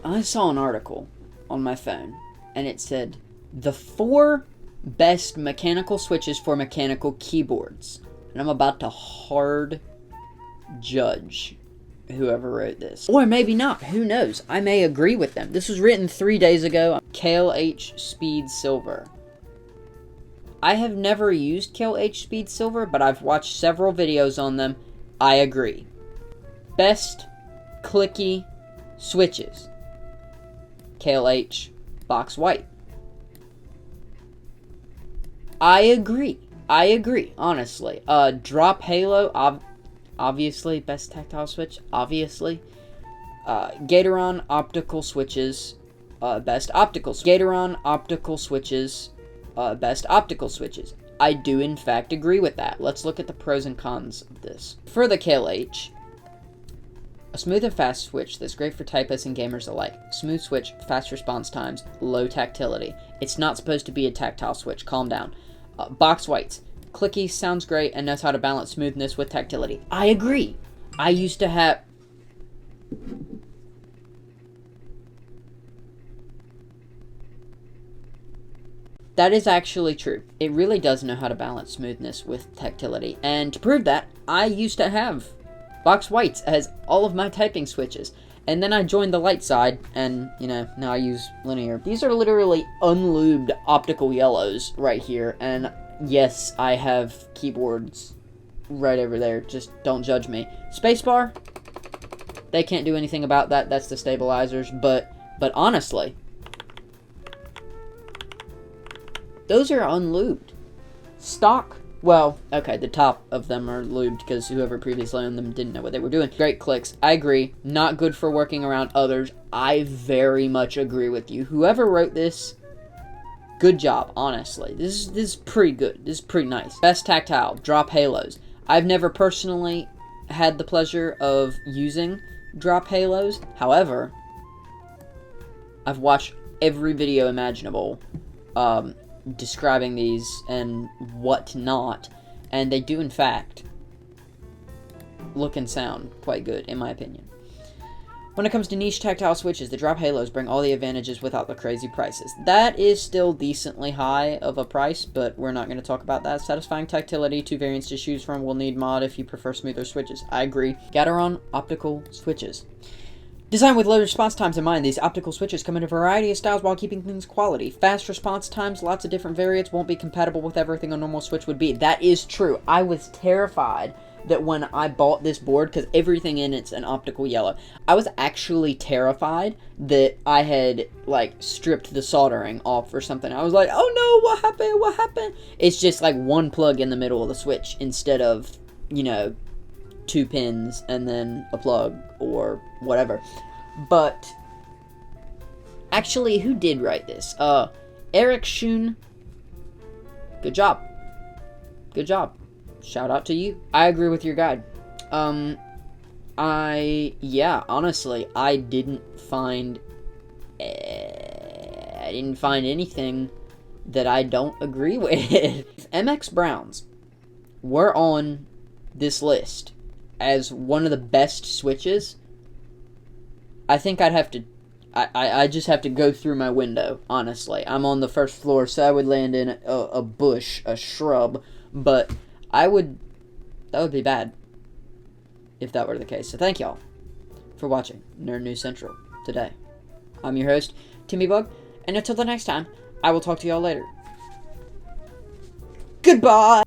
I saw an article on my phone, and it said, the 4 best mechanical switches for mechanical keyboards. And I'm about to hard judge whoever wrote this. Or maybe not, who knows? I may agree with them. This was written 3 days ago. KLH Speed Silver. I have never used KLH Speed Silver, but I've watched several videos on them. I agree. Best clicky switches. KLH Box White. I agree, honestly. Drop Halo, obviously, best tactile switch, obviously. Gateron optical switches, best optical switches. Gateron optical switches, best optical switches. I do, in fact, agree with that. Let's look at the pros and cons of this. For the KLH, a smooth and fast switch that's great for typists and gamers alike. Smooth switch, fast response times, low tactility. It's not supposed to be a tactile switch. Calm down. Box Whites. Clicky, sounds great, and knows how to balance smoothness with tactility. I agree. I used to have... That is actually true. It really does know how to balance smoothness with tactility. And to prove that, I used to have Box Whites as all of my typing switches. And then I joined the light side, and, you know, now I use linear. These are literally unlubed optical yellows right here, and yes, I have keyboards right over there. Just don't judge me. Spacebar, they can't do anything about that. That's the stabilizers, but honestly, those are unlubed. Stock, well, okay, the top of them are lubed because whoever previously owned them didn't know what they were doing. Great clicks. I agree. Not good for working around others. I very much agree with you. Whoever wrote this, good job, honestly. This is pretty good. This is pretty nice. Best tactile, drop halos. I've never personally had the pleasure of using drop halos. However, I've watched every video imaginable, describing these and whatnot, and they do in fact look and sound quite good, in my opinion. When it comes to niche tactile switches, the drop halos bring all the advantages without the crazy prices. That is still decently high of a price, but we're not going to talk about that. Satisfying tactility, 2 variants to choose from. Will need mod if you prefer smoother switches. I agree. Gateron optical switches. Designed with low response times in mind, these optical switches come in a variety of styles while keeping things quality. Fast response times, lots of different variants, won't be compatible with everything a normal switch would be. That is true. I was terrified that when I bought this board, because everything in it's an optical yellow, I was actually terrified that I had, like, stripped the soldering off or something. I was like, oh no, what happened? What happened? It's just like one plug in the middle of the switch instead of, you know, 2 pins and then a plug or whatever. But actually, who did write this? Eric Schoen. Good job. Good job. Shout out to you. I agree with your guide. Honestly, I didn't find anything that I don't agree with. MX Browns were on this list as one of the best switches. I think I'd have to... I just have to go through my window, honestly. I'm on the first floor, so I would land in a bush, a shrub, but that would be bad if that were the case. So thank y'all for watching Nerd News Central today. I'm your host, Timmybug, and until the next time, I will talk to y'all later. Goodbye!